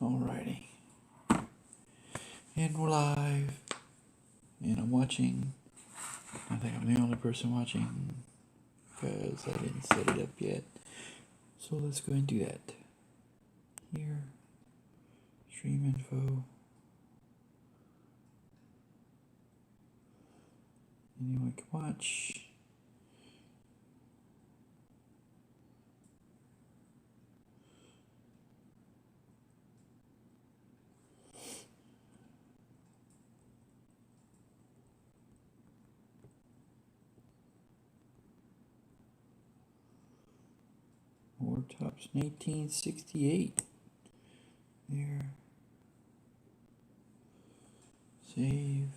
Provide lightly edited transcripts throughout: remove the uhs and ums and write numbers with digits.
Alrighty. And we're live. And I'm watching. I think I'm the only person watching because I didn't set it up yet. So let's go and do that. Here. Stream info. Anyone can watch. More tops in 1868. There. Save.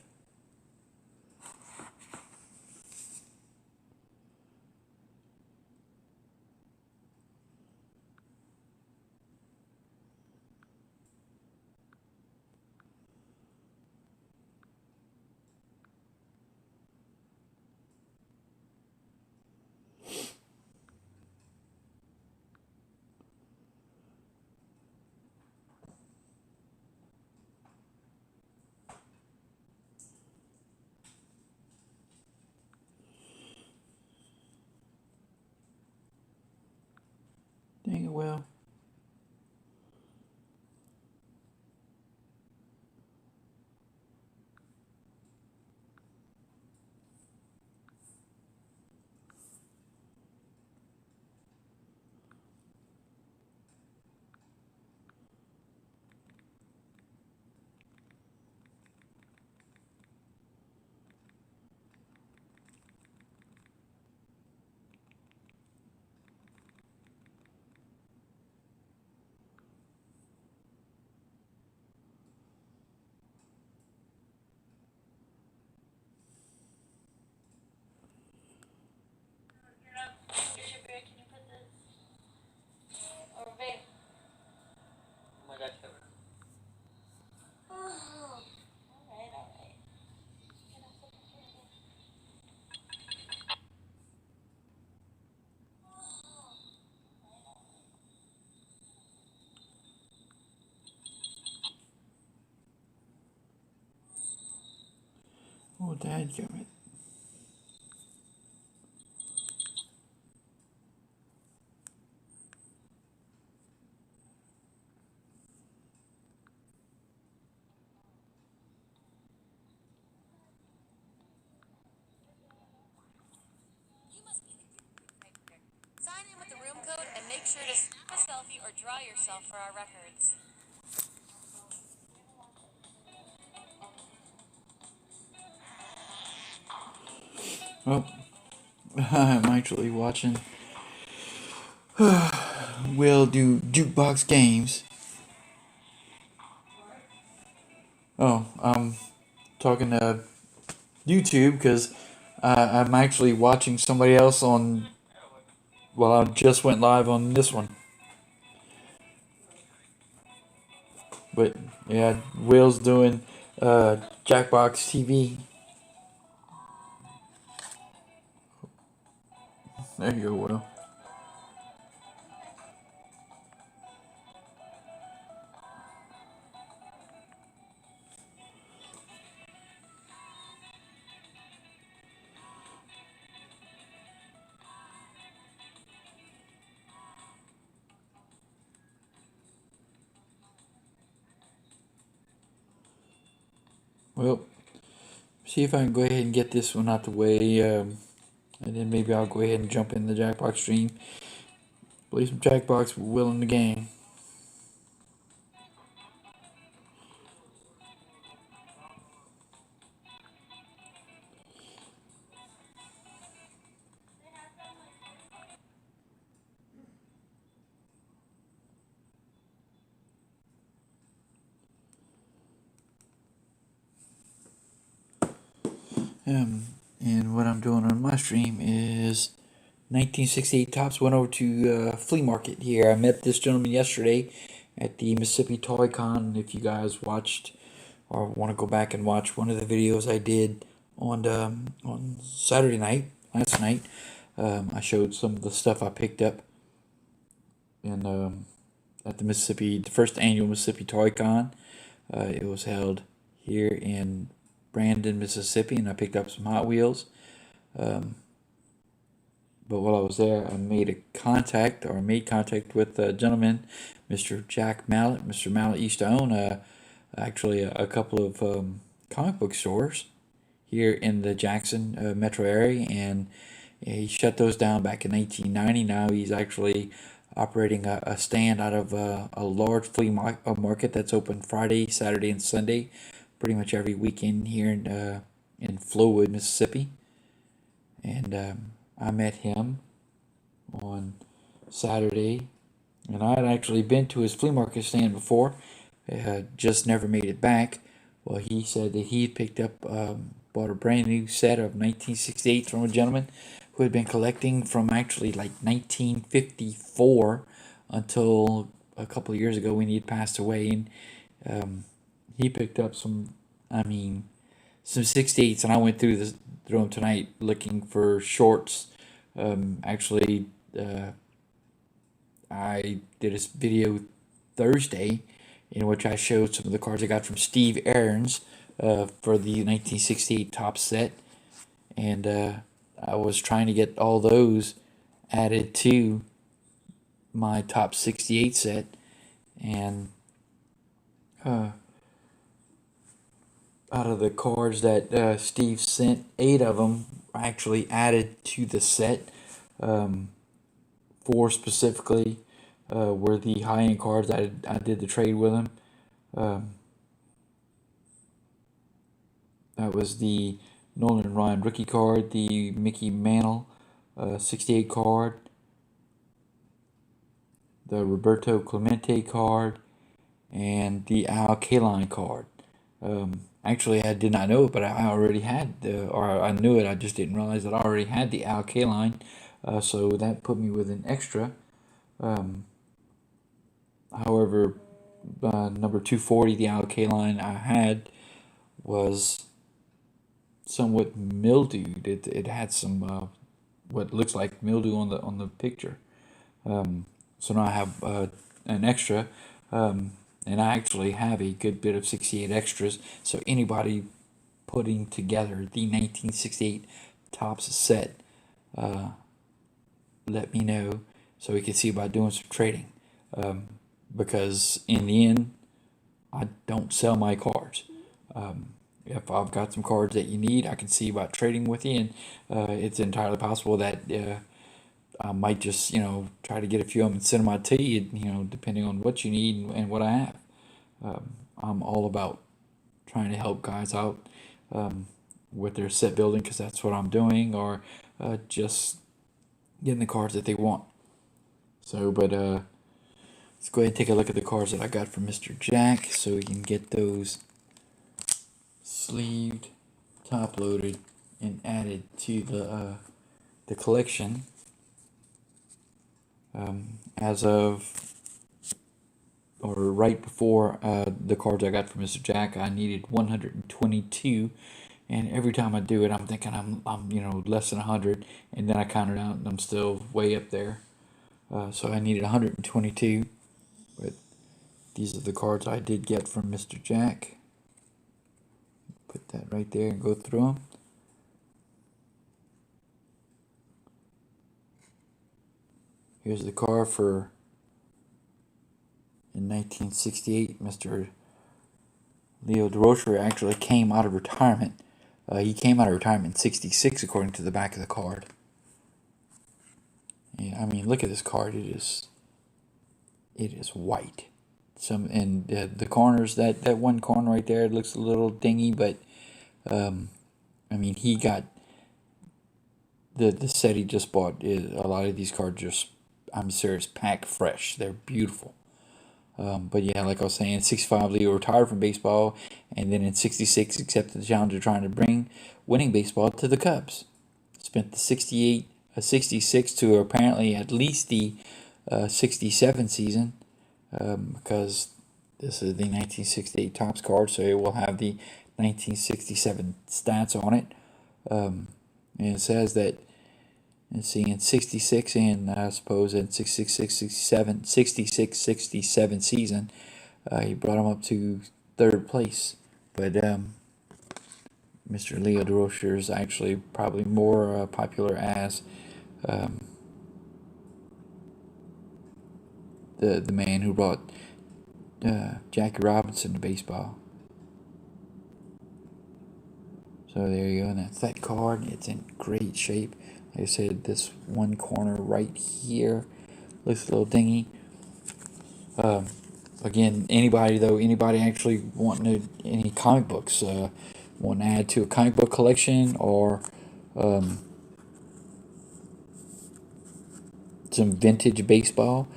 Dang it, well. Oh, dadgummit. Sign in with the room code and make sure to snap a selfie or draw yourself for our records. Oh, I'm actually watching. We'll do jukebox games. Oh, I'm talking to YouTube because I'm actually watching somebody else on. Well, I just went live on this one. But yeah, Will's doing Jackbox TV. There you go, Will. Well, see if I can go ahead and get this one out the way, and then maybe I'll go ahead and jump in the Jackbox stream. Play some Jackbox with Will in the game. And what I'm doing on my stream is 1968 Tops. Went over to flea market here. I met this gentleman yesterday at the Mississippi Toy Con. If you guys watched or want to go back and watch one of the videos I did on Saturday night, last night, I showed some of the stuff I picked up, and at the first annual Mississippi Toy Con. It was held here in Brandon, Mississippi, and I picked up some Hot Wheels. But while I was there, I made contact with a gentleman, Mr. Jack Mallette. Mr. Mallette used to own actually a couple of comic book stores here in the Jackson metro area, and he shut those down back in 1990. Now he's actually operating a stand out of a large market that's open Friday, Saturday, and Sunday, pretty much every weekend here in Flowood, Mississippi. And I met him on Saturday, and I had actually been to his flea market stand before, just never made it back. Well, he said that he picked up, bought a brand new set of 1968 from a gentleman who had been collecting from actually like 1954 until a couple of years ago when he had passed away. And he picked up some 68s, and I went through them tonight looking for shorts. Actually, I did a video Thursday in which I showed some of the cards I got from Steve Aarons for the 1968 top set, and I was trying to get all those added to my top 68 set, and out of the cards that Steve sent, 8 of them actually added to the set. 4 specifically were the high-end cards I did the trade with him. That was the Nolan Ryan rookie card, the Mickey Mantle 68 card, the Roberto Clemente card, and the Al Kaline card. Actually, I did not know it, but I already had or I knew it, I just didn't realize that I already had the Al Kaline, so that put me with an extra. However, number 240, the Al Kaline I had was somewhat mildewed. It had some what looks like mildew on the picture. So now I have an extra, and I actually have a good bit of 68 extras. So anybody putting together the 1968 Topps set, let me know so we can see about doing some trading. Because in the end, I don't sell my cards. If I've got some cards that you need, I can see about trading with you, and it's entirely possible that I might just try to get a few of them and send them out to you, depending on what you need and what I have. I'm all about trying to help guys out with their set building, because that's what I'm doing, or just getting the cards that they want. So, but let's go ahead and take a look at the cards that I got from Mr. Jack, so we can get those sleeved, top loaded, and added to the collection. As of, or right before the cards I got from Mr. Jack, I needed 122, and every time I do it, I'm thinking I'm less than 100, and then I count it out, and I'm still way up there. So I needed 122, but these are the cards I did get from Mr. Jack. Put that right there and go through them. Here's the card for, in 1968, Mr. Leo DeRocher actually came out of retirement. He came out of retirement in 66, according to the back of the card. Yeah, look at this card. It is white. And the corners, that one corner right there, it looks a little dingy, but he got the set he just bought. A lot of these cards just, I'm serious, pack fresh. They're beautiful. But yeah, like I was saying, 65, Leo retired from baseball, and then in 66 accepted the challenge of trying to bring winning baseball to the Cubs. Spent the 66 to apparently at least the 67 season, because this is the 1968 Topps card, so it will have the 1967 stats on it. And it says that And see, in 66 and I suppose in 66, 67, 66, 67 season, he brought him up to third place. But Mr. Leo DeRocher is actually probably more popular as the man who brought Jackie Robinson to baseball. So there you go, and that's that card. It's in great shape. Like I said, this one corner right here looks a little dingy. Again, anybody actually wanting any comic books, want to add to a comic book collection or some vintage baseball,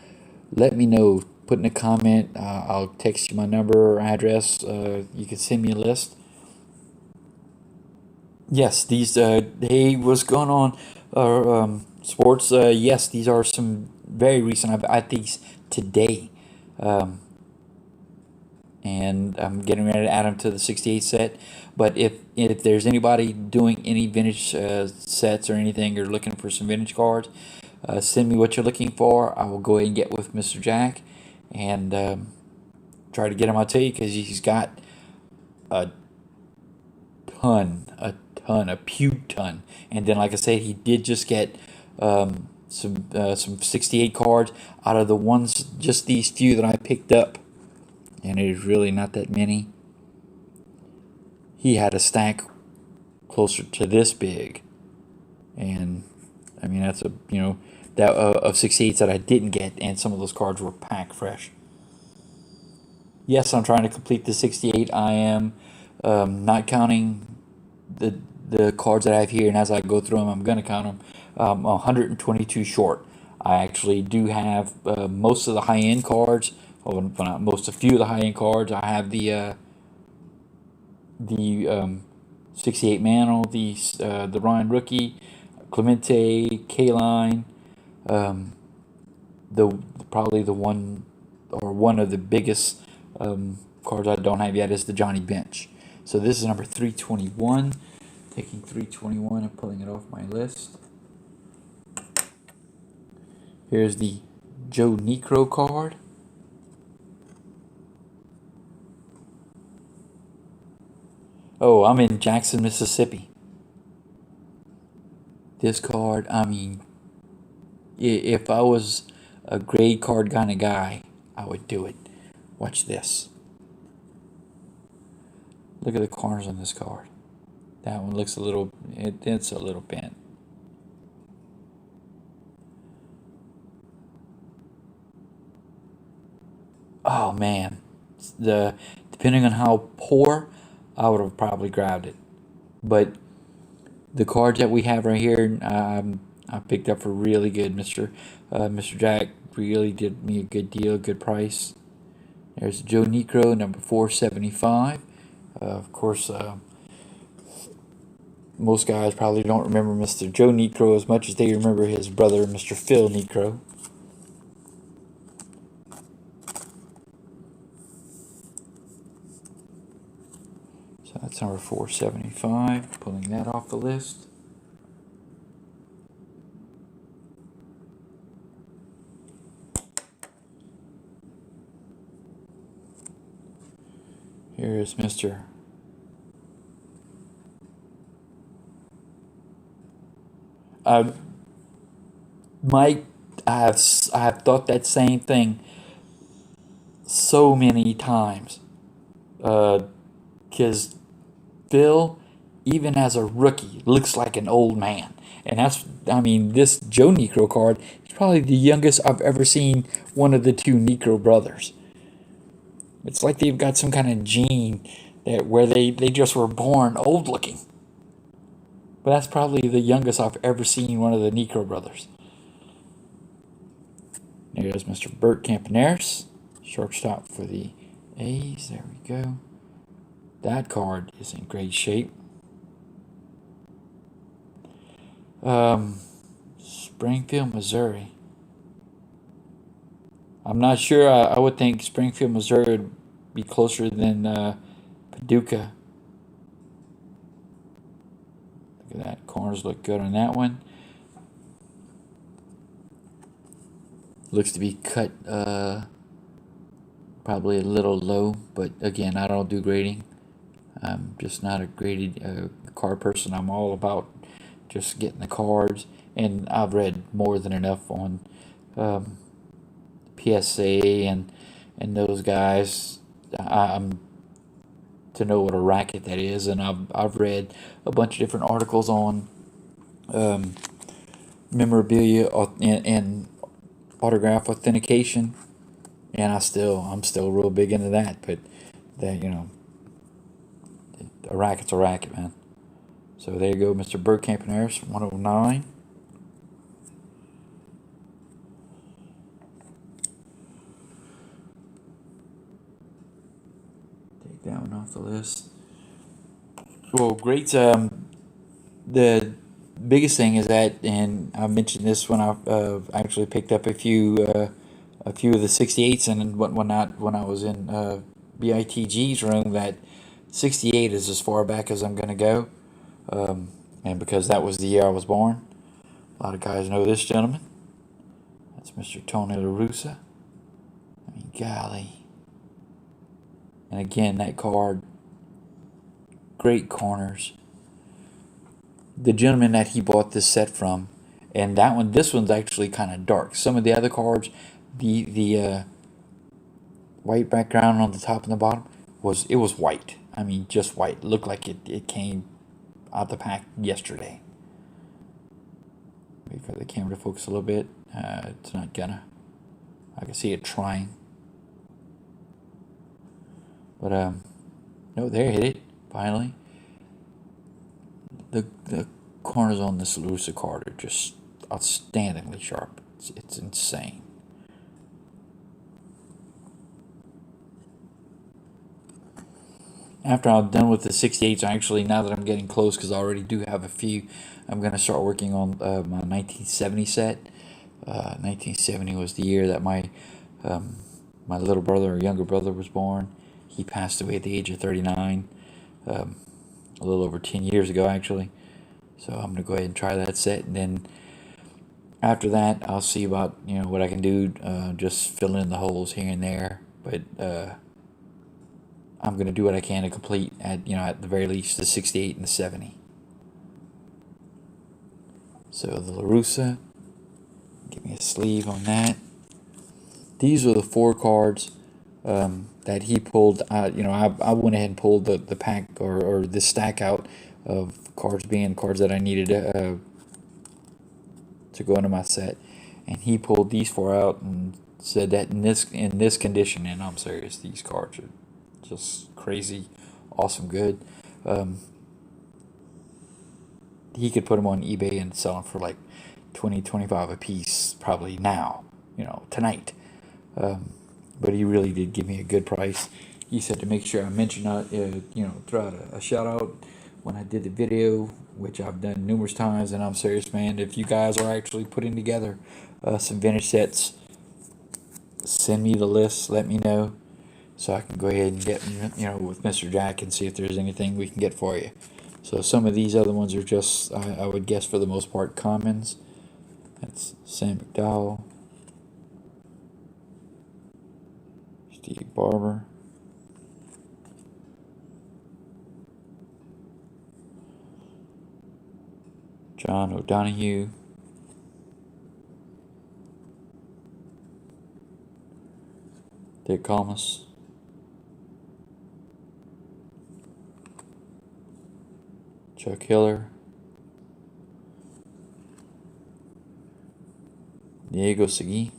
let me know. Put in a comment. I'll text you my number or address. You can send me a list. Yes, these hey, what's going on? Sports. Yes, these are some very recent. I've had these today, and I'm getting ready to add them to the '68 set. But if there's anybody doing any vintage sets or anything, or looking for some vintage cards, send me what you're looking for. I will go ahead and get with Mr. Jack, and try to get him. I'll tell you, because he's got a a puke ton. And then, like I said, he did just get some 68 cards out of the ones, just these few that I picked up, and it is really not that many. He had a stack closer to this big, and I mean that's that of 68s that I didn't get, and some of those cards were pack fresh. Yes, I'm trying to complete the 68. I am not counting the cards that I have here, and as I go through them, I'm going to count them. 122 short. I actually do have most of the high end cards. Well, not most, a few of the high end cards. I have the 68 Mantle, the Ryan Rookie, Clemente, K-Line, the probably the one or one of the biggest cards I don't have yet is the Johnny Bench. So this is number 321. Taking 321 and pulling it off my list. Here's the Joe Niekro card. Oh, I'm in Jackson, Mississippi. This card, I mean, if I was a grade card kind of guy, I would do it. Watch this. Look at the corners on this card. That one looks a little, it's a little bent. Oh man, depending on how poor, I would have probably grabbed it. But the cards that we have right here, I picked up for really good. Mr. Jack really did me a good deal, good price. There's Joe Niekro, number 475. Of course, most guys probably don't remember Mr. Joe Niekro as much as they remember his brother, Mr. Phil Niekro. So that's number 475. Pulling that off the list. Here's Mr. Mike. I have thought that same thing so many times. Because Phil, even as a rookie, looks like an old man. And I mean, this Joe Niekro card is probably the youngest I've ever seen one of the two Niekro brothers. It's like they've got some kind of gene where they just were born old looking. But that's probably the youngest I've ever seen one of the Niekro brothers. There's Mr. Bert Campaneris, shortstop for the A's. There we go. That card is in great shape. Springfield, Missouri. I'm not sure. I would think Springfield, Missouri would be closer than Paducah. Look at that. Corners look good on that one. Looks to be cut probably a little low, but again, I don't do grading. I'm just not a graded card person. I'm all about just getting the cards, and I've read more than enough on PSA and those guys. I'm to know what a racket that is, and I've read a bunch of different articles on memorabilia and autograph authentication, and I'm still real big into that. But that, a racket's a racket, man. So there you go, Mr. Bergkamp and Harris, 109. Take that one off the list. Well, great. The biggest thing is that, and I mentioned this when I actually picked up a few of the 68s and whatnot when I was in BITG's room, that 68 is as far back as I'm gonna go, and because that was the year I was born. A lot of guys know this gentleman. That's Mr. Tony La Russa. I mean, golly. And again, that card, great corners. The gentleman that he bought this set from, and this one's actually kind of dark. Some of the other cards, the white background on the top and the bottom was white. I mean, just white. It looked like it came out the pack yesterday. Wait for the camera to focus a little bit. It's not gonna. I can see it trying. But no, there, hit it finally. The corners on this Lusa card are just outstandingly sharp. It's insane. After I'm done with the 68s, actually, now that I'm getting close, because I already do have a few, I'm going to start working on my 1970 set. 1970 was the year that my little brother or younger brother was born. He passed away at the age of 39, a little over 10 years ago, actually. So I'm going to go ahead and try that set, and then after that, I'll see about what I can do, just fill in the holes here and there. But I'm going to do what I can to complete at the very least the 68 and the 70. So the La Russa, give me a sleeve on that. These are the 4 cards that he pulled out. I went ahead and pulled the pack or the stack out of cards, being cards that I needed to go into my set, and he pulled these 4 out and said that in this condition, and I'm serious, these cards are just crazy, awesome, good. He could put them on eBay and sell them for like 20, 25 a piece, probably now, tonight. But he really did give me a good price. He said to make sure I mention, throw out a shout out when I did the video, which I've done numerous times. And I'm serious, man. If you guys are actually putting together some vintage sets, send me the list. Let me know, so I can go ahead and get with Mr. Jack and see if there's anything we can get for you. So some of these other ones are just, I would guess for the most part, commons. That's Sam McDowell, Steve Barber, John O'Donohue, Dick Calmus, Chuck Hiller, Diego Segui,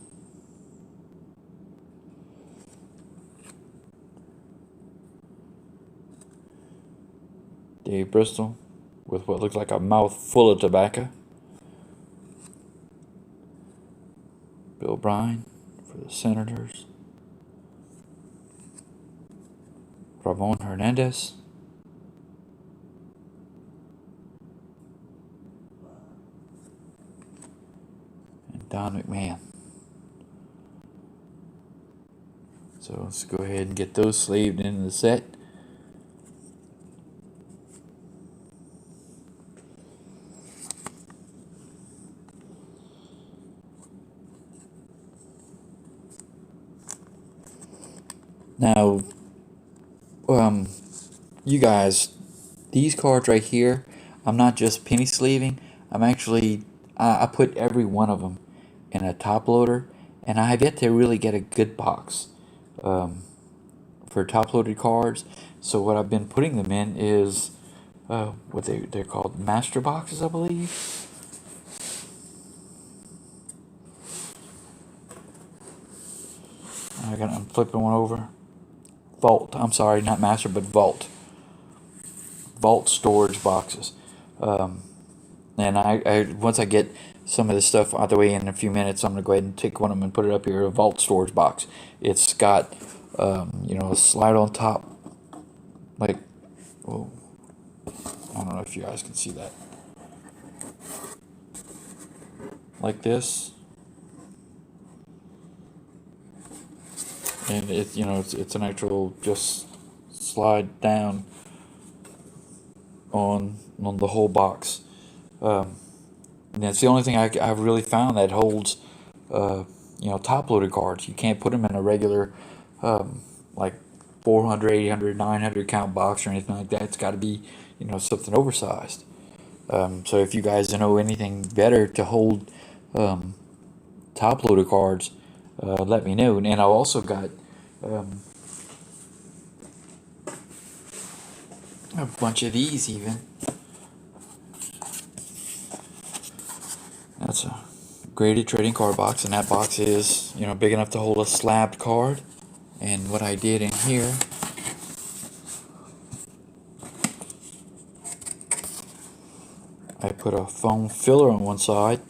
Dave Bristol with what looked like a mouth full of tobacco, Bill Bryan for the Senators, Ramon Hernandez, and Don McMahon. So let's go ahead and get those slaved into the set. Um, you guys, these cards right here, I'm not just penny sleeving. I'm actually, I put every one of them in a top loader, and I have yet to really get a good box for top loaded cards. So what I've been putting them in is what they're called master boxes, I believe. I'm flipping one over. Vault. I'm sorry, not master, but vault. Vault storage boxes. And I once I get some of this stuff out of the way in a few minutes, I'm gonna go ahead and take one of them and put it up here. A vault storage box. It's got a slide on top. Like, oh, I don't know if you guys can see that. Like this. And it's an actual just slide down on the whole box. And that's the only thing I've really found that holds top loaded cards. You can't put them in a regular like 400, 800, 900 count box or anything like that. It's got to be something oversized. So if you guys know anything better to hold top loaded cards, let me know. And I've also got a bunch of these even. That's a graded trading card box, and that box is big enough to hold a slabbed card. And what I did in here, I put a foam filler on one side,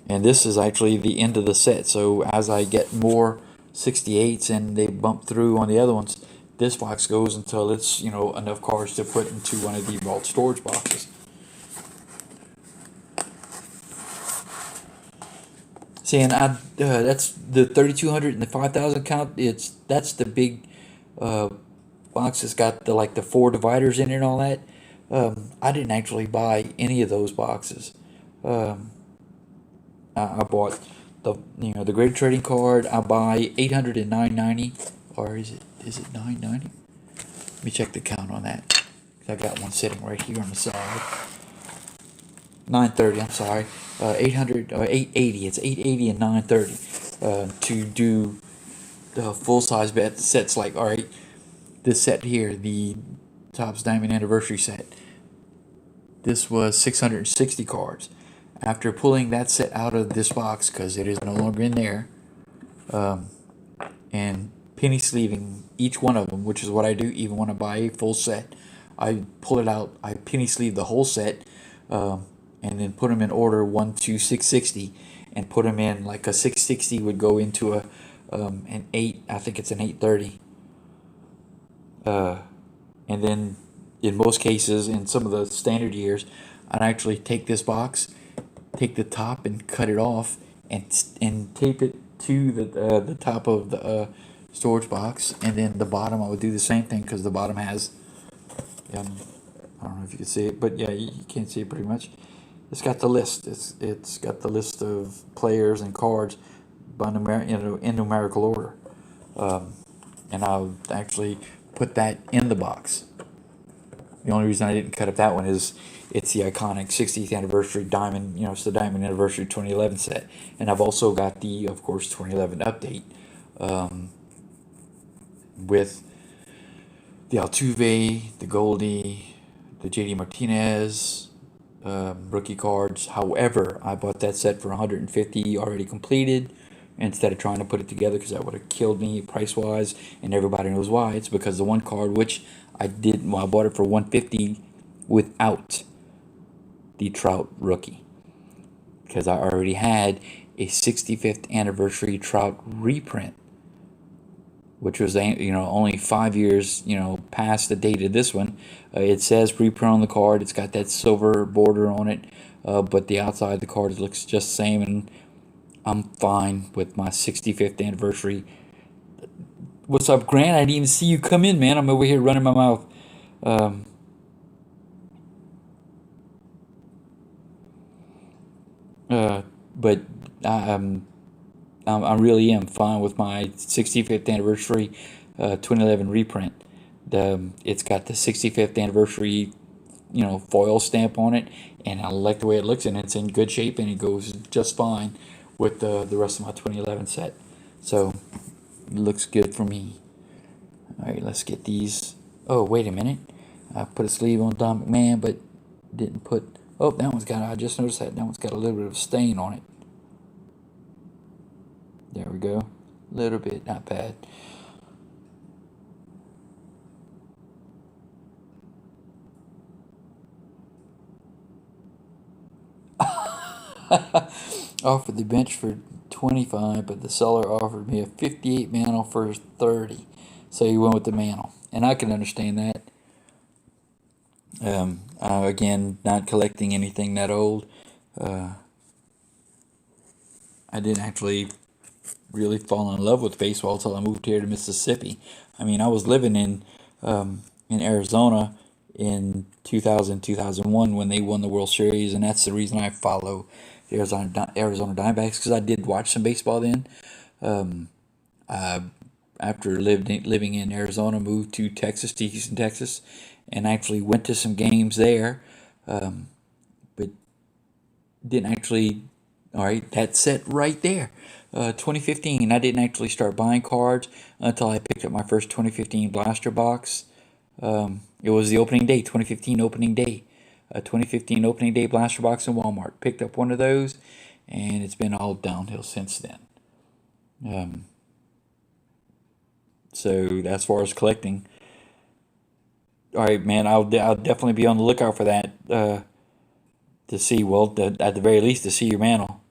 and this is actually the end of the set. So as I get more 68s and they bump through on the other ones, this box goes until it's enough cards to put into one of the vault storage boxes. See, and that's the 3,200 and the 5,000 count. That's the big box that's got the 4 dividers in it and all that. I didn't actually buy any of those boxes. I bought the great trading card. I buy 800 and 990, or is it 990? Let me check the count on that. I got one sitting right here on the side. 930. I'm sorry. 800 or 880. It's 880 and 930 to do the full size bet sets. Like, all right, this set here, the Topps Diamond Anniversary set. This was 660 cards. After pulling that set out of this box, because it is no longer in there, and penny sleeving each one of them, which is what I do even when I buy a full set. I pull it out, I penny sleeve the whole set, and then put them in order 1 to 660, and put them in like a 660 would go into an 8, I think it's an 830. And then in most cases, in some of the standard years, I'd actually take this box, take the top and cut it off, and tape it to the top of the storage box, and then the bottom I would do the same thing, because the bottom has I don't know if you can see it, but yeah, you can't see it pretty much. It's got the list. It's got the list of players and cards by in numerical order, and I'll actually put that in the box. The only reason I didn't cut up that one is it's the iconic 60th anniversary diamond. It's the Diamond Anniversary 2011 set, and I've also got the, of course, 2011 update with the Altuve, the Goldie, the JD Martinez rookie cards. However, I bought that set for 150 already completed, instead of trying to put it together, because that would have killed me price wise, and everybody knows why. It's because the one card which I bought it for 150 without the Trout rookie, because I already had a 65th anniversary Trout reprint, which was only 5 years past the date of this one. It says reprint on the card. It's got that silver border on it, but the outside of the card looks just the same, and I'm fine with my 65th anniversary. What's up, Grant? I didn't even see you come in, man. I'm over here running my mouth. But I really am fine with my 65th anniversary 2011 reprint. It's got the 65th anniversary, foil stamp on it, and I like the way it looks, and it's in good shape, and it goes just fine with the rest of my 2011 set. So it looks good for me. All right, let's get these. Oh, wait a minute. I put a sleeve on Don McMahon, but didn't put. Oh, that one's got. I just noticed that one's got a little bit of stain on it. There we go. A little bit, not bad. Offered the bench for 25, but the seller offered me a 58 mantle for 30. So he went with the mantle, and I can understand that. Again, not collecting anything that old. I didn't actually really fall in love with baseball until I moved here to Mississippi. I mean, I was living in Arizona in 2000, 2001 when they won the World Series, and that's the reason I follow the Arizona Diamondbacks, because I did watch some baseball then. After living in Arizona, moved to Texas, to Houston, Texas, and actually went to some games there, but didn't actually. All right, that's it right there. 2015, I didn't actually start buying cards until I picked up my first 2015 blaster box. It was the opening day, 2015 opening day. 2015 opening day blaster box in Walmart. Picked up one of those, and it's been all downhill since then. So as far as collecting, all right, man, I'll definitely be on the lookout for that, to see, well, at the very least, to see your mantle.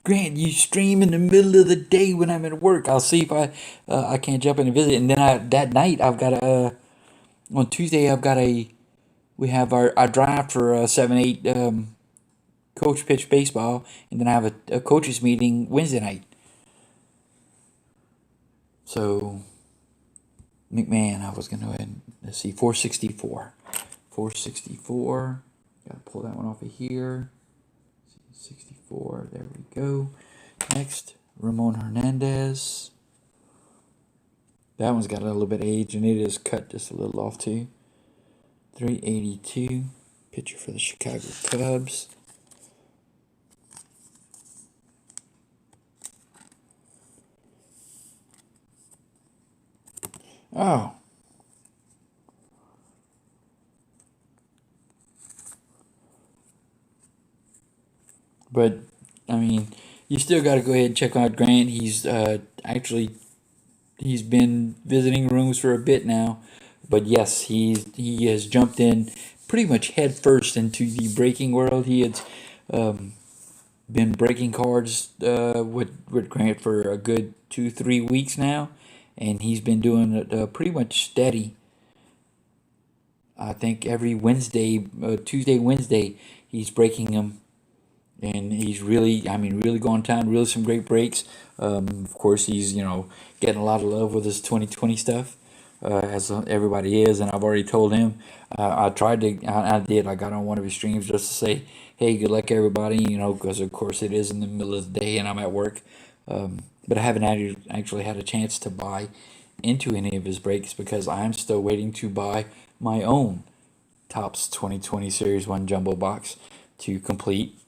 Grant, you stream in the middle of the day when I'm at work. I'll see if I can't jump in and visit. And then that night I've got on Tuesday I've got we have our draft for 7-8 coach pitch baseball, and then I have a coaches meeting Wednesday night. So McMahon, I was gonna go ahead and let's see, 464. 464. Gotta pull that one off of here. 64. There we go. Next, Ramon Hernandez. That one's got a little bit of age, and it is cut just a little off too. 382. Pitcher for the Chicago Cubs. Oh. But, I mean, you still got to go ahead and check out Grant. He's he's been visiting rooms for a bit now. But yes, he has jumped in pretty much head first into the breaking world. He had been breaking cards with Grant for a good 2-3 weeks now, and he's been doing it pretty much steady. I think every Wednesday, Tuesday, Wednesday, he's breaking them, and he's really, I mean, really going down, really some great breaks. Of course, he's getting a lot of love with his 2020 stuff, as everybody is, and I've already told him. I tried to, I did. I got on one of his streams just to say, hey, good luck everybody, because of course it is in the middle of the day and I'm at work. But I haven't actually had a chance to buy into any of his breaks because I'm still waiting to buy my own Topps 2020 Series 1 Jumbo Box to complete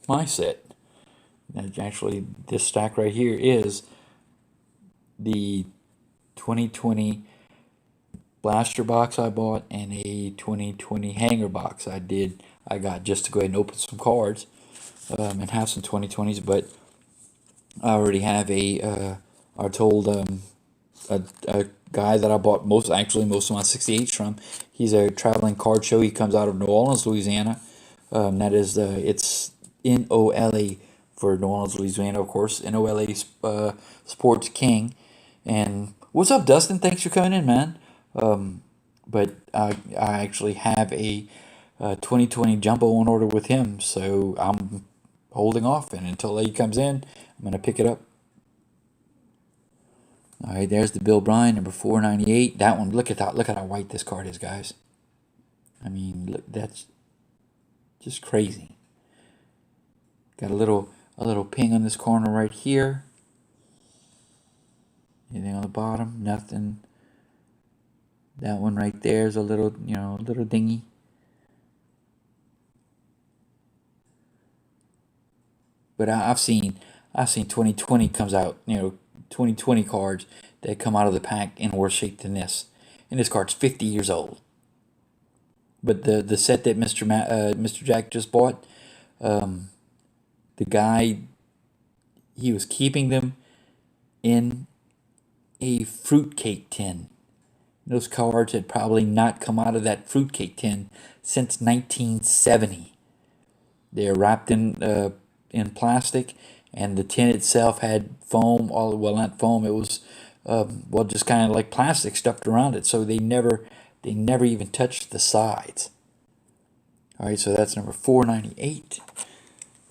my set. And actually, this stack right here is the 2020 blaster box I bought and a 2020 hanger box I got just to go ahead and open some cards, and have some 2020s. But I already have I told a guy that I bought most of my 68s from. He's a traveling card show. He comes out of New Orleans, Louisiana. That is it's NOLA for New Orleans, Louisiana, of course. NOLA Sports King. And what's up, Dustin? Thanks for coming in, man. But I actually have a 2020 jumbo on order with him, so I'm holding off, and until he comes in, I'm gonna pick it up. All right, there's the Bill Bryan, number 498. That one, look at that. Look at how white this card is, guys. I mean, look, that's just crazy. Got a little a little ping on this corner right here. Anything on the bottom? Nothing. That one right there is a little, a little dingy. But I've seen 2020 comes out, 2020 cards that come out of the pack in worse shape than this. And this card's 50 years old. But the set that Mr. Jack just bought, the guy, he was keeping them in a fruitcake tin. Those cards had probably not come out of that fruitcake tin since 1970. They're wrapped in plastic, and the tin itself had foam. Well, not foam. It was just kind of like plastic stuffed around it. So they never even touched the sides. All right, so that's number 498.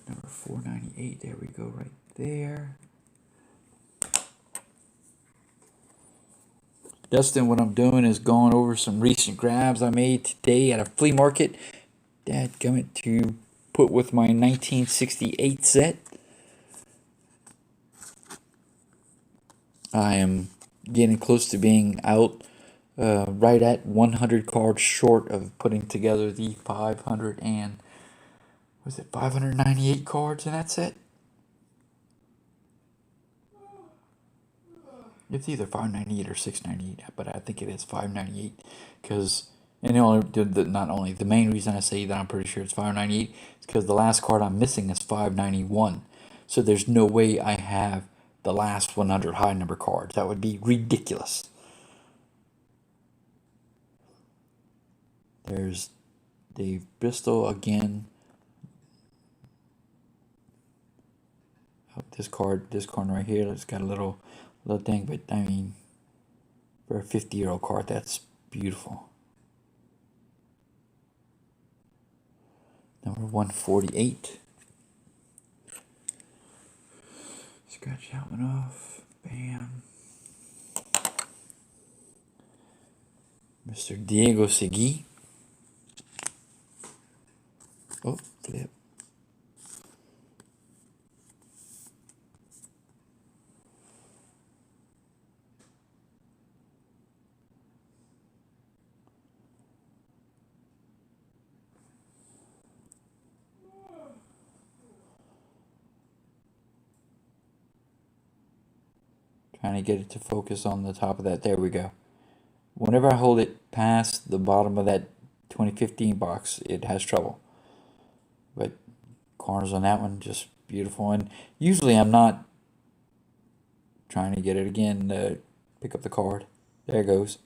Number 498. There we go, right there. Dustin, what I'm doing is going over some recent grabs I made today at a flea market. Dadgummit, to put with my 1968 set. I am getting close to being out, right at 100 cards short of putting together the 598 cards in that set? It's either 598 or 698, but I think it is 598 because, and the main reason I say that I'm pretty sure it's 598 is because the last card I'm missing is 591. So there's no way I have the last 100 high number cards. That would be ridiculous. There's Dave Bristol again. Oh, this card right here, it's got a little thing, but I mean, for a 50-year-old card, that's beautiful. Number 148. Scratch that one off. Bam. Mr. Diego Segui. Oh, flip. Trying to get it to focus on the top of that. There we go. Whenever I hold it past the bottom of that 2015 box, it has trouble. But corners on that one, just beautiful. And usually I'm not trying to get it again, pick up the card. There it goes.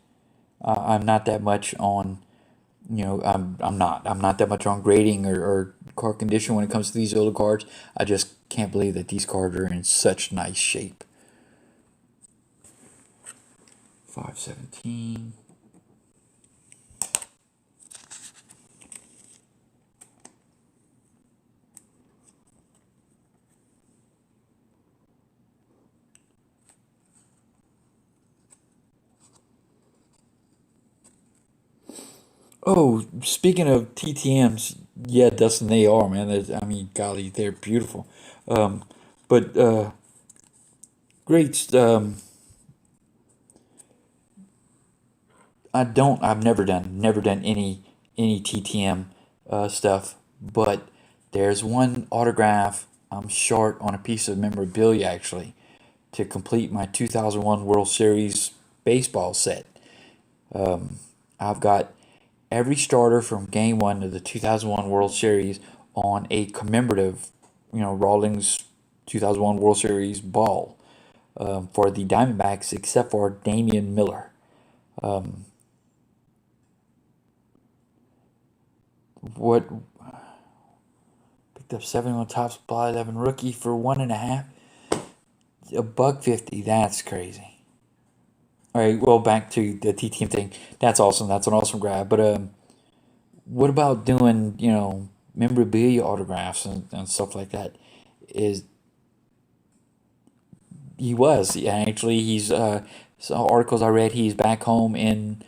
I'm not that much on, I'm not that much on grading or card condition when it comes to these older cards. I just can't believe that these cards are in such nice shape. 517. Oh, speaking of TTMs, yeah, Dustin, they are, man. I mean, golly, they're beautiful. But great. I've never done any TTM stuff. But there's one autograph I'm short on a piece of memorabilia actually to complete my 2001 World Series baseball set. I've got every starter from Game 1 of the 2001 World Series on a commemorative, Rawlings 2001 World Series ball for the Diamondbacks, except for Damian Miller. What picked up 71 top supply 11 rookie for 1.5, $1.50. That's crazy. All right, well, back to the TTM thing. That's awesome. That's an awesome grab. But what about doing, memorabilia autographs and stuff like that? Actually, he's some articles I read. He's back home in,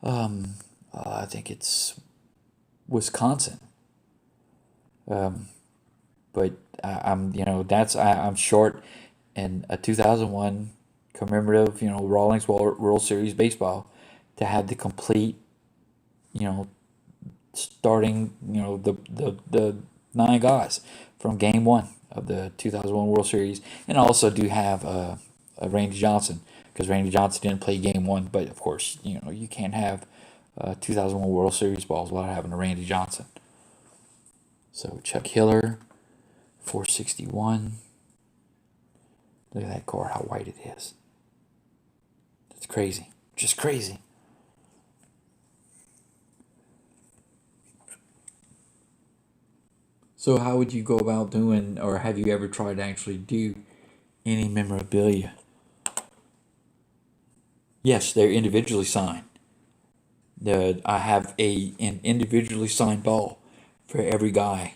I think it's Wisconsin. But I'm I'm short in a 2001 commemorative Rawlings World Series baseball to have the complete you know starting the 9 guys from Game One of the 2001 World Series, and I also do have a Randy Johnson because Randy Johnson didn't play Game One, but of course you can't have 2001 World Series balls without having a Randy Johnson. So Chuck Hiller, 461. Look at that card, how white it is. That's crazy. Just crazy. So how would you go about doing, or have you ever tried to actually do any memorabilia? Yes, they're individually signed. I have an individually signed ball for every guy.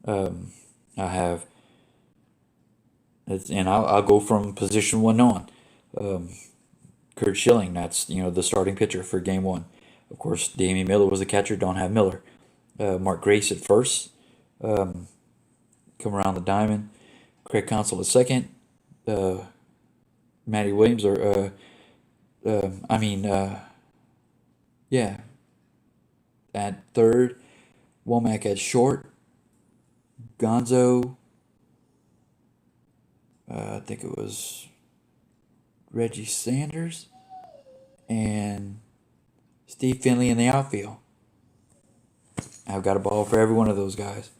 I have, and I'll go from position one on. Kurt Schilling, that's the starting pitcher for Game One. Of course, Damian Miller was the catcher. Don't have Miller. Mark Grace at first. Come around the diamond. Craig Counsell at second. Matty Williams yeah, at third. Womack at short. Gonzo. I think it was Reggie Sanders and Steve Finley in the outfield. I've got a ball for every one of those guys.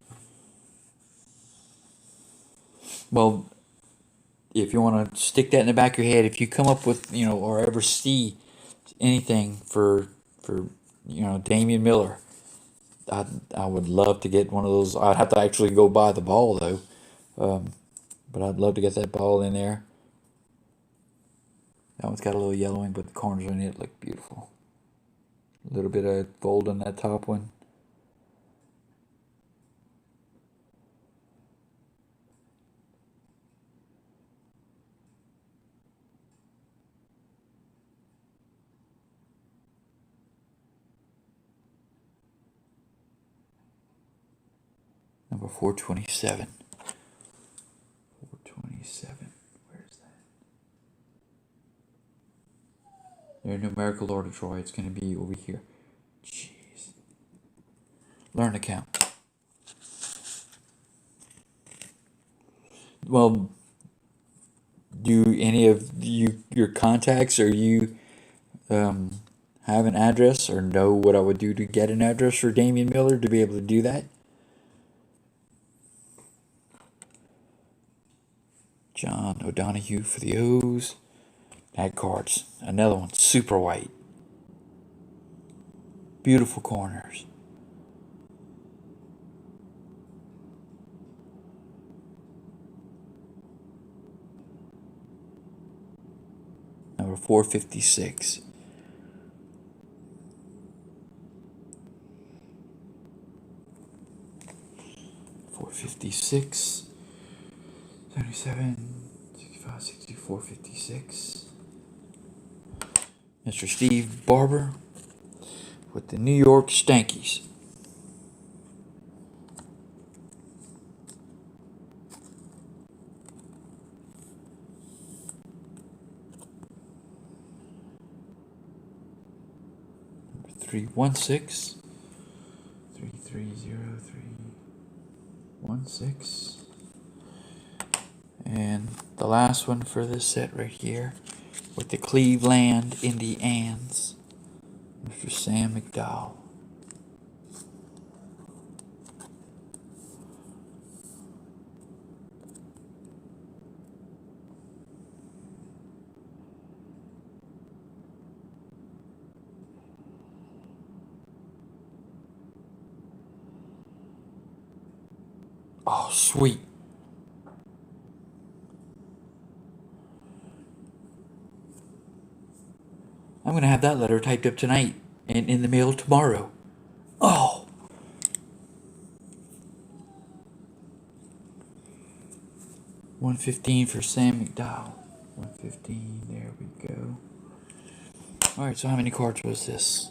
Well, if you want to stick that in the back of your head, if you come up with or ever see anything for Damian Miller, I would love to get one of those. I'd have to actually go buy the ball though, but I'd love to get that ball in there. That one's got a little yellowing, but the corners on it look beautiful. A little bit of fold on that top one. Number 427. 427. Where's that? Their numerical order, Troy. It's going to be over here. Jeez. Learn to count. Well, do any of your contacts or you have an address or know what I would do to get an address for Damian Miller to be able to do that? John O'Donohue for the O's. That card's another one, super white. Beautiful corners. Number 456. .456, 77, 65, 64, 56. Mr. Steve Barber with the New York Stankies. Number 316, 330, 316. And the last one for this set right here with the Cleveland Indians, Mr. Sam McDowell. Oh, sweet. I'm going to have that letter typed up tonight and in the mail tomorrow. Oh! $115 for Sam McDowell. 115, there we go. Alright, so how many cards was this?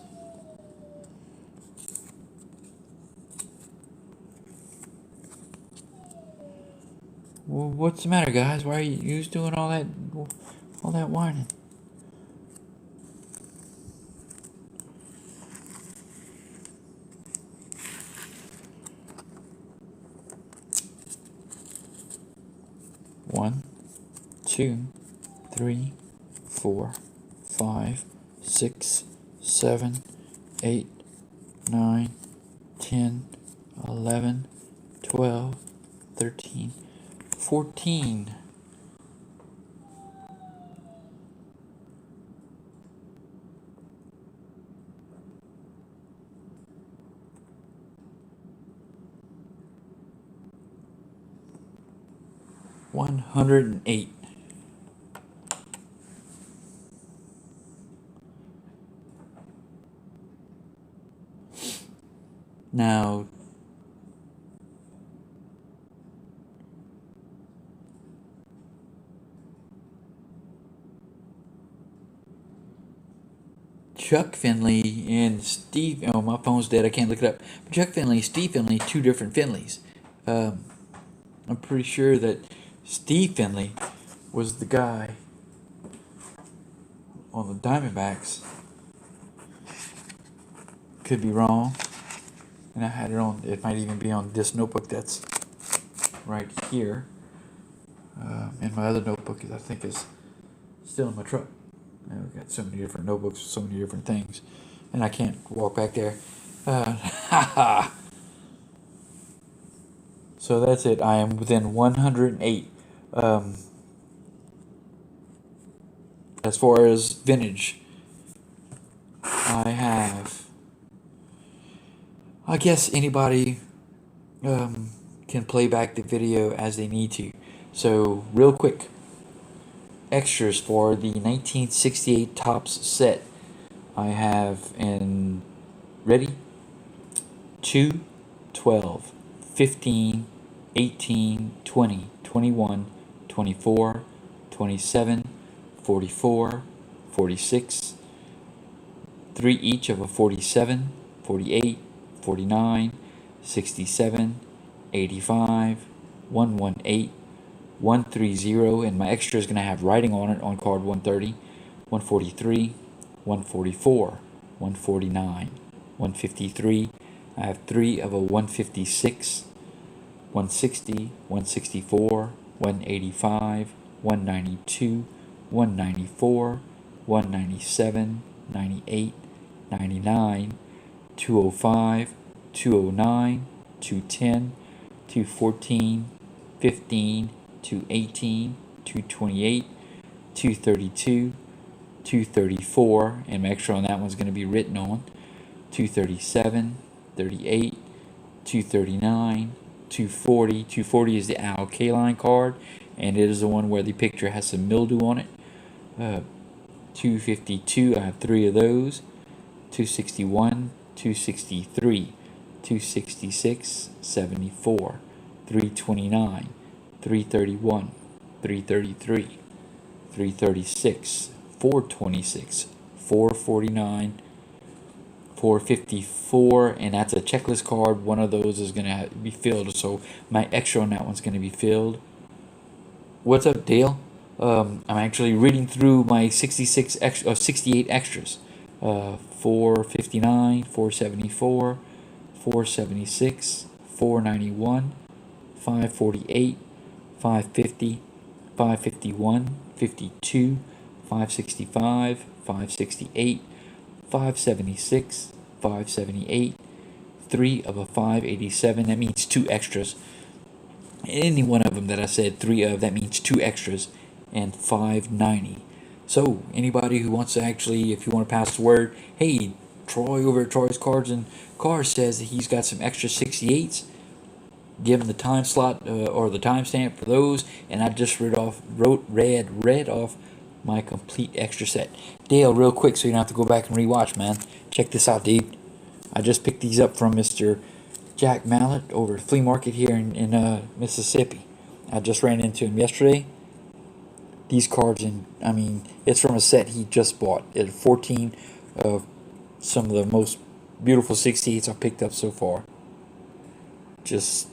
Well, what's the matter, guys? Why are you doing all that whining? One, two, three, 4, 5, 6, 7, 8, 9, 10, 11, 12, 13, 14. $108. Now, Chuck Finley and Steve. Oh, my phone's dead. I can't look it up. But Chuck Finley, Steve Finley, two different Finleys. I'm pretty sure that Steve Finley was the guy on the Diamondbacks. Could be wrong. And I had it on. It might even be on this notebook that's right here. And my other notebook, I think, is still in my truck. I've got so many different notebooks, so many different things, and I can't walk back there. So that's it. I am within 108. As far as vintage, I guess anybody can play back the video as they need to. So real quick, extras for the 1968 Topps set. I have in ready 2, 12, 15, 18, 20, 21, 24, 27, 44, 46, 3 each of a 47, 48, 49, 67, 85, 118, 130, and my extra is going to have writing on it on card 130, 143, 144, 149, 153. I have 3 of a 156, 160, 164, 185, 192, 194, 197, 98, 99, 205, 209, 210, 214, 15, 218, 228, 232, 234, and my extra on that one's going to be written on, 237, 38, 239, 240. 240 is the Al Kaline card, and it is the one where the picture has some mildew on it. 252, I have 3 of those. 261, 263, 266, 74, 329, 331, 333, 336, 426, 449, 454, and that's a checklist card. One of those is going to be filled, so my extra on that one's going to be filled. What's up, Dale? I'm actually reading through my 68 extras. 459, 474, 476, 491, 548, 550, 551, 52, 565, 568, 576, 578, 3 of a 587. That means 2 extras. Any one of them that I said 3 of, that means 2 extras, and 590. So anybody who wants to actually, if you want to pass the word, hey, Troy over at Troy's Cards and Cars says that he's got some extra 68s. Give him the time slot or the timestamp for those, and I just read off my complete extra set. Dale, real quick, so you don't have to go back and rewatch, man. Check this out, dude. I just picked these up from Mr. Jack Mallette over at Flea Market here in Mississippi. I just ran into him yesterday. These cards, it's from a set he just bought. It 14 of some of the most beautiful 68s I've picked up so far. Just,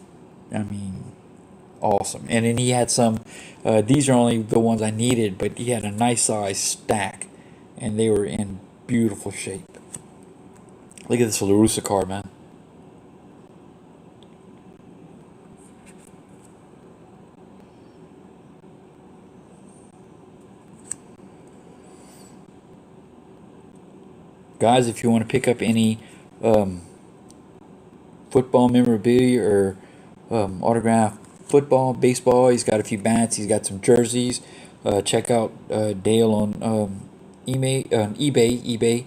awesome. And then he had some, these are only the ones I needed, but he had a nice size stack, and they were in beautiful shape. Look at this LaRussa card, man. Guys, if you want to pick up any football memorabilia or autographed football, baseball, he's got a few bats, he's got some jerseys. Check out Dale on eBay.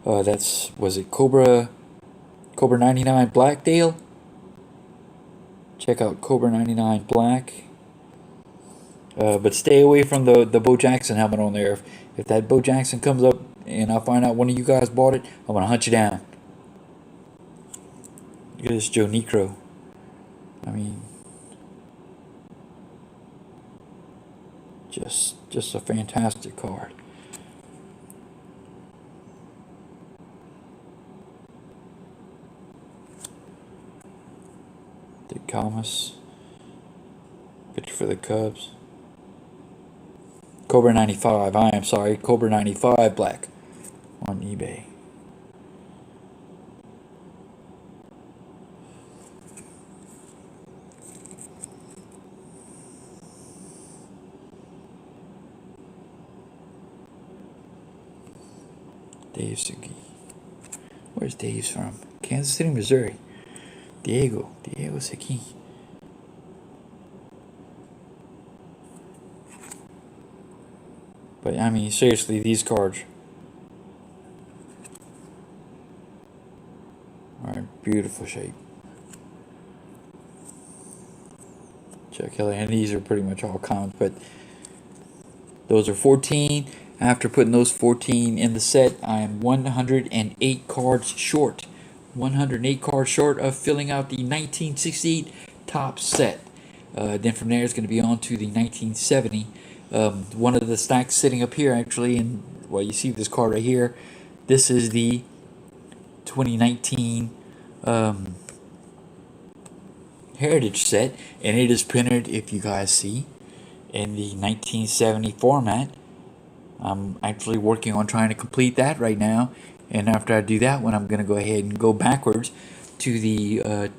That's, was it Cobra 99 Black, Dale? Check out Cobra 99 Black. But stay away from the Bo Jackson helmet on there. If that Bo Jackson comes up and I find out one of you guys bought it, I'm going to hunt you down. Look at this Joe Necro. I mean, just a fantastic card. Dick Calmus. Picture for the Cubs. Cobra 95. I am sorry. Cobra 95 Black on eBay. Dave Sugi. Where's Dave's from? Kansas City, Missouri. Diego Sugi. But I mean, seriously, these cards are in beautiful shape. Check out, and these are pretty much all common, but those are 14. After putting those 14 in the set, I am 108 cards short. 108 cards short of filling out the 1968 top set. Then from there, it's going to be on to the 1970. One of the stacks sitting up here, actually, and well, you see this card right here. This is the 2019 Heritage set, and it is printed, if you guys see, in the 1970 format. I'm actually working on trying to complete that right now, and after I do that one, I'm going to go ahead and go backwards to the I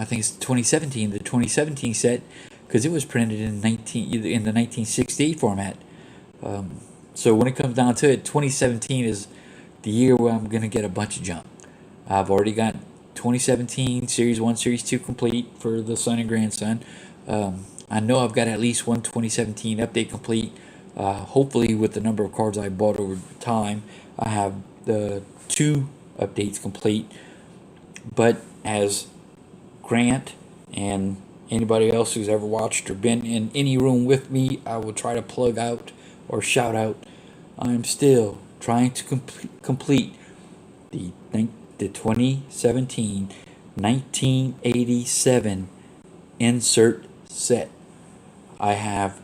think it's 2017, the 2017 set, because it was printed in the 1968 format. So when it comes down to it, 2017 is the year where I'm going to get a bunch of junk. I've already got 2017 Series 1, Series 2 complete for the son and grandson. I know I've got at least one 2017 update complete. Hopefully, with the number of cards I bought over time, I have the 2 updates complete. But as Grant and anybody else who's ever watched or been in any room with me, I will try to plug out or shout out, I'm still trying to complete the 2017 1987 insert set. I have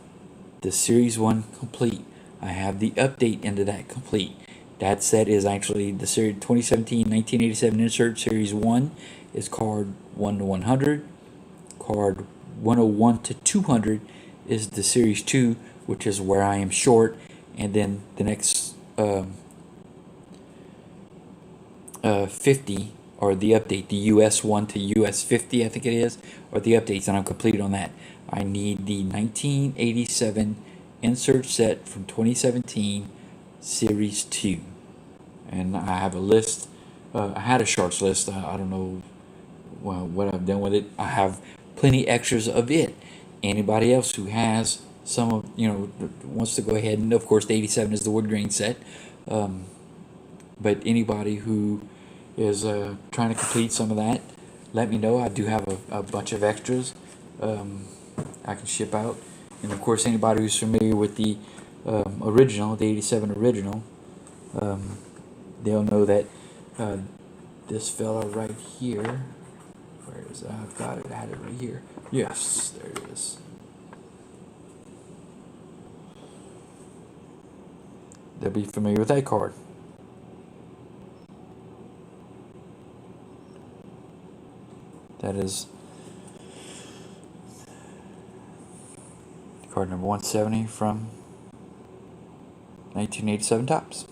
the Series 1 complete. I have the update into that complete. That set is actually the series 2017 1987 insert. Series 1 is card 1 to 100. Card 101 to 200 is the Series 2, which is where I am short. And then the next 50, or the update, the US 1 to US 50, I think it is, or the updates, and I'm complete on that. I need the 1987 insert set from 2017 Series 2. And I have a list. I had a Sharks list. I don't know what I've done with it. I have plenty extras of it. Anybody else who has some of, wants to go ahead, and of course the 87 is the wood grain set. But anybody who is trying to complete some of that, let me know. I do have a bunch of extras I can ship out. And of course, anybody who's familiar with the original, the 87 original, they'll know that this fella right here, where is it? I've got it, I had it right here. Yes, there it is. They'll be familiar with that card. That is Card number 170 from 1987 Topps.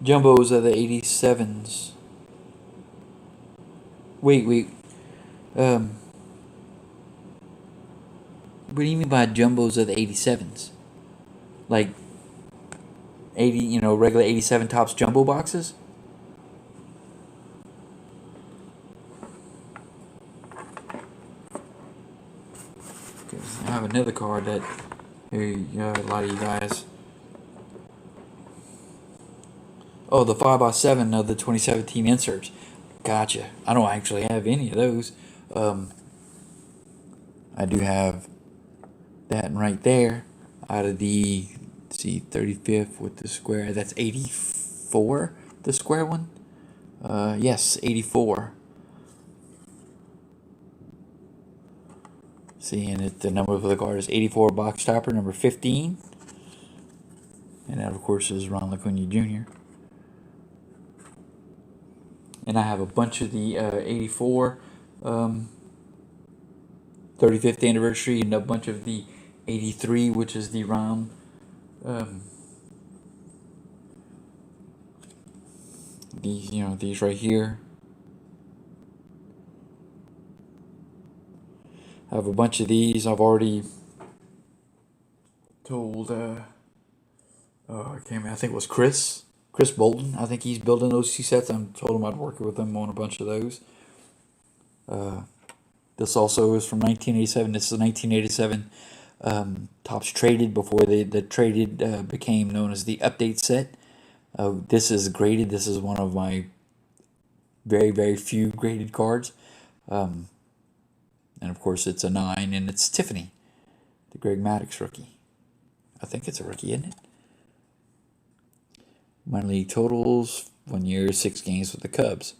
Jumbos are the 87s. Wait. What do you mean by jumbos are the 87s? Like 80, regular 87 Topps jumbo boxes? I have another card that a lot of you guys. Oh, the 5x7 of the 2017 inserts. Gotcha. I don't actually have any of those. I do have that right there out of the, let's see, 35th with the square. That's 84, the square one. Yes, 84. See, and the number for the card is 84, box topper, number 15. And that, of course, is Ron LaCuna Jr. And I have a bunch of the 84 35th anniversary and a bunch of the 83, which is the Ron. These right here. I have a bunch of these. I've already told, I can't remember, I think it was Chris Bolton. I think he's building those 2 sets. I told him I'd work with him on a bunch of those. This also is from 1987. This is 1987 Topps Traded before the Traded became known as the Update set. This is graded. This is one of my very, very few graded cards. And of course it's a 9, and it's Tiffany, the Greg Maddux rookie. I think it's a rookie, isn't it? Minor league totals, 1 year, 6 games with the Cubs.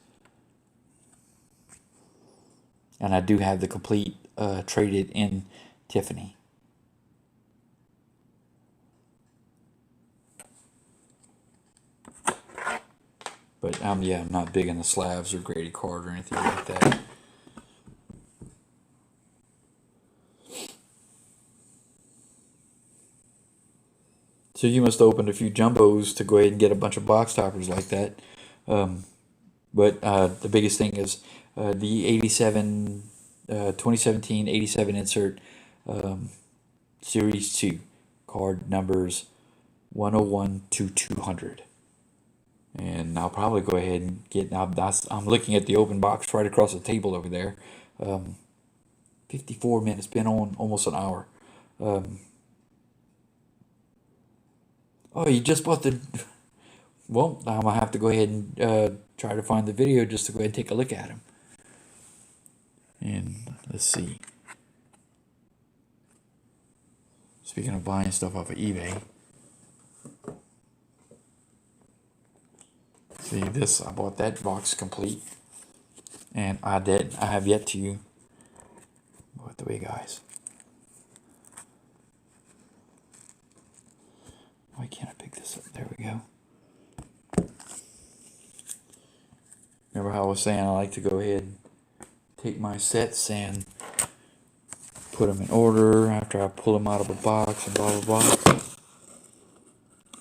And I do have the complete Traded in Tiffany. But I'm not big in the slabs or graded card or anything like that. So you must have opened a few jumbos to go ahead and get a bunch of box toppers like that. But the biggest thing is the 87, 2017 87 insert Series 2 card numbers 101 to 200. And I'll probably go ahead and get, I'm looking at the open box right across the table over there. 54 minutes, been on almost an hour. Oh, you just bought the... Well, I'm going to have to go ahead and try to find the video just to go ahead and take a look at them. And let's see. Speaking of buying stuff off of eBay. See this, I bought that box complete. And I have yet to... What the way, guys? Why can't I pick this up? There we go. Remember how I was saying I like to go ahead and take my sets and put them in order after I pull them out of a box and blah, blah, blah.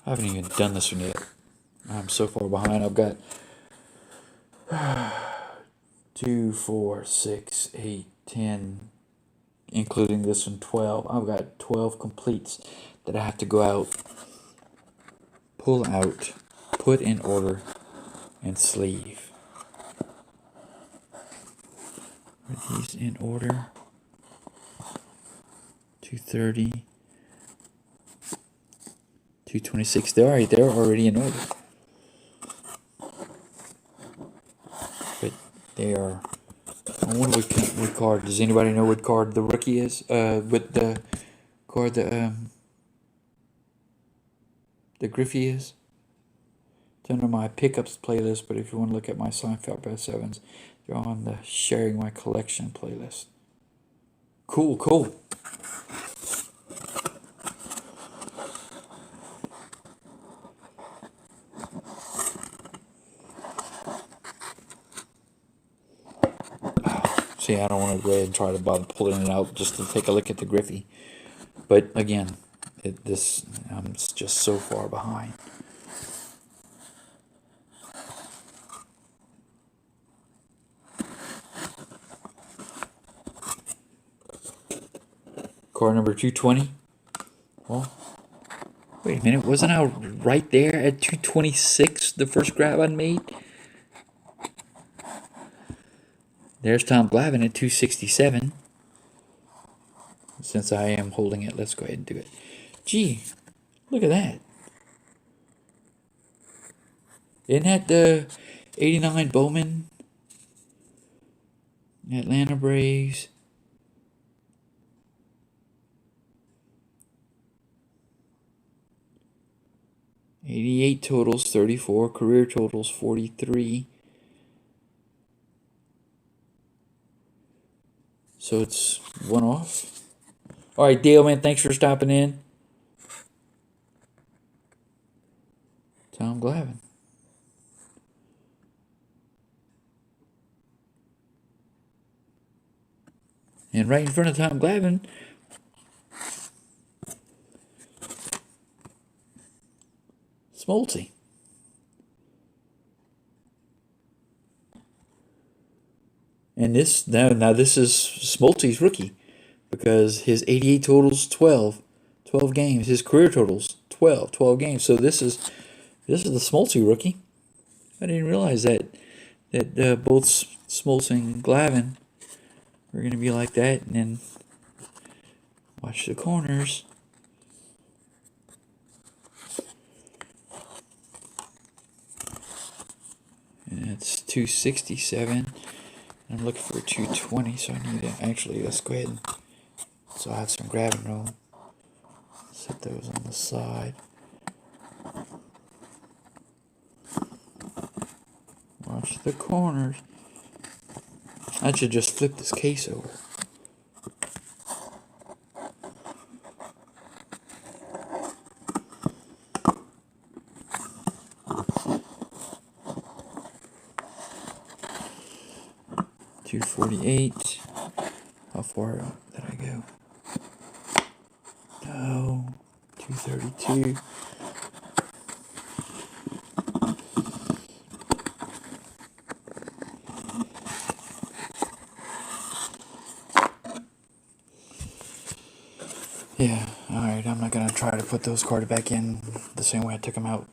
I haven't even done this one yet. I'm so far behind. I've got 2, 4, 6, 8, 10, including this one, 12. I've got 12 completes that I have to go out, pull out, put in order, and sleeve. Are these in order? 230, 226. They're already in order. But they are. I wonder what card. Does anybody know what card the rookie is? What the card the Griffey is? It's under my pickups playlist, but if you want to look at my Seinfeld Best Sevens, they're on the Sharing My Collection playlist. Cool. See, I don't want to go ahead and try to bother pulling it out just to take a look at the Griffey. But again, I'm just so far behind. Card number 220. Well, wait a minute. Wasn't I right there at 226, the first grab I made? There's Tom Glavine at 267. Since I am holding it, let's go ahead and do it. Gee, look at that. Isn't that the 89 Bowman? Atlanta Braves. '88 totals 34, career totals 43. So it's one off. All right, Dale, man, thanks for stopping in. Tom Glavine. And right in front of Tom Glavine, Smoltzy. And this now this is Smoltzy's rookie, because his 88 totals 12 games. His career totals 12 games. So this is the Smoltzy rookie. I didn't realize that both Smoltz and Glavine were going to be like that. And then watch the corners. And it's 267. I'm looking for 220, so I need to actually, let's go ahead and, so I have some grab and roll. Set those on the side. Watch the corners. I should just flip this case over. .248. How far out did I go? No. 232. Yeah, alright, I'm not gonna try to put those cards back in the same way I took them out.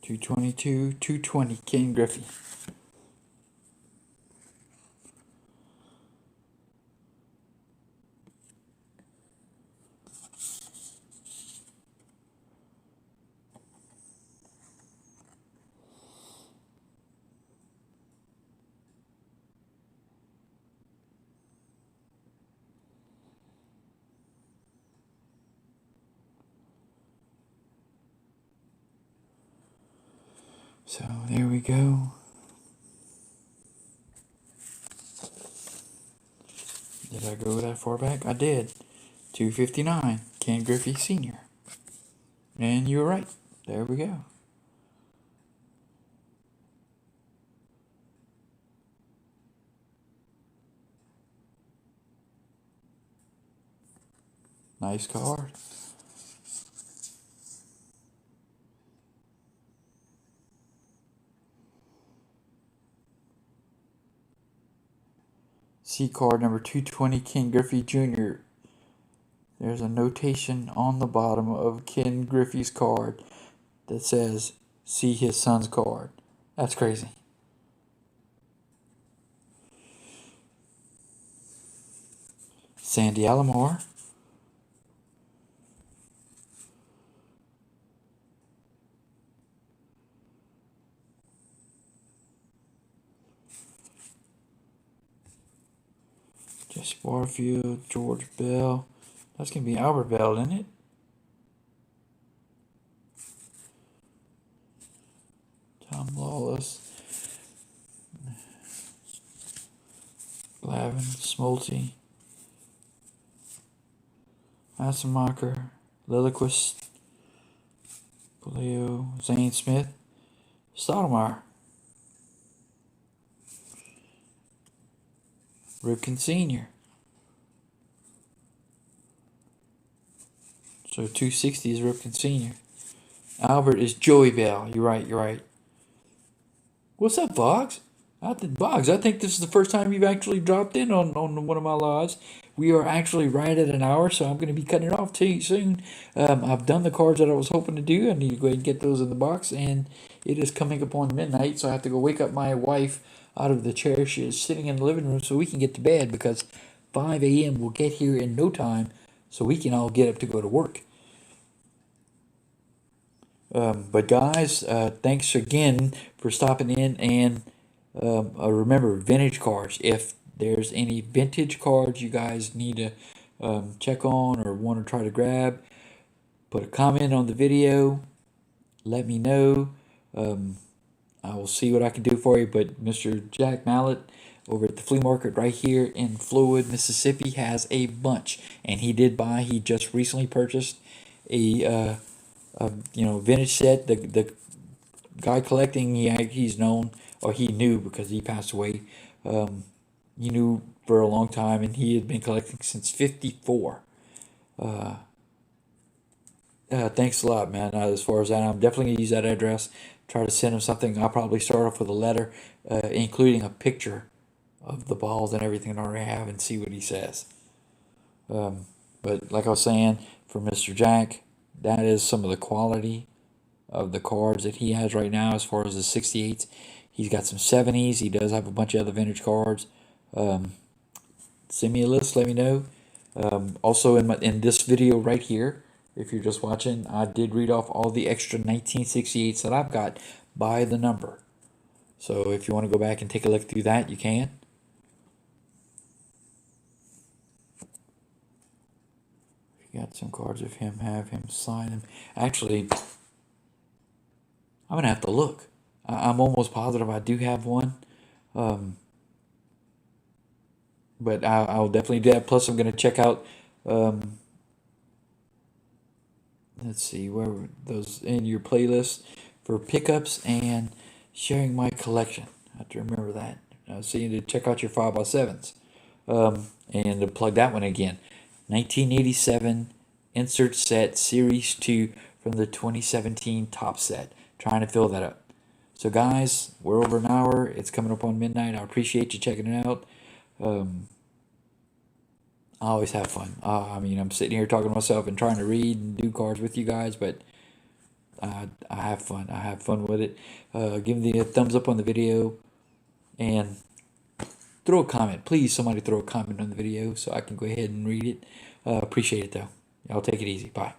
.222, 220, Ken Griffey. So there we go. Did I go that far back? I did. 259, Ken Griffey Sr. And you were right. There we go. Nice card. C card number 220, Ken Griffey Jr. There's a notation on the bottom of Ken Griffey's card that says, see his son's card. That's crazy. Sandy Alomar. Jesse Barfield, George Bell. That's going to be Albert Bell, isn't it? Tom Lawless. Glavine, Smoltzy. Assenmacher, Lilliquist, Polio, Zane Smith. Stottlemyre. Ripken Sr. So 260 is Ripken Sr. Albert is Joey Bell. You're right, you're right. What's up, Boggs? Boggs, I think this is the first time you've actually dropped in on one of my lives. We are actually right at an hour, so I'm going to be cutting it off to you soon. I've done the cards that I was hoping to do. I need to go ahead and get those in the box, and it is coming upon midnight, so I have to go wake up my wife out of the chair. She is sitting in the living room so we can get to bed, because 5 a.m. will get here in no time, so we can all get up to go to work. But guys, thanks again for stopping in, and remember, vintage cards. If there's any vintage cards you guys need to check on or want to try to grab, put a comment on the video. Let me know. I will see what I can do for you. But Mr. Jack Mallette over at the flea market right here in Flowood, Mississippi, has a bunch, and he just recently purchased a vintage set. The guy collecting, he's known, or he knew because he passed away. He knew for a long time, and he had been collecting since '54. Thanks a lot, man. As far as that, I'm definitely gonna use that address. Try to send him something. I'll probably start off with a letter, including a picture of the balls and everything I already have, and see what he says. But like I was saying, for Mr. Jack, that is some of the quality of the cards that he has right now. As far as the 68s, he's got some 70s. He does have a bunch of other vintage cards. Send me a list. Let me know. Also, in this video right here, if you're just watching, I did read off all the extra 1968s that I've got by the number. So if you want to go back and take a look through that, you can. Got some cards of him, have him sign them. Actually, I'm going to have to look. I'm almost positive I do have one. But I'll definitely do that. Plus, I'm going to check out, let's see, where were those in your playlist for pickups and sharing my collection. I have to remember that. So you need to check out your 5x7s. And to plug that one again. 1987 insert set series 2 from the 2017 top set. Trying to fill that up. So guys, we're over an hour. It's coming up on midnight. I appreciate you checking it out. I always have fun. I'm sitting here talking to myself and trying to read and do cards with you guys, but I have fun. I have fun with it. Give me a thumbs up on the video, and throw a comment. Please, somebody throw a comment on the video so I can go ahead and read it. Appreciate it, though. Y'all take it easy. Bye.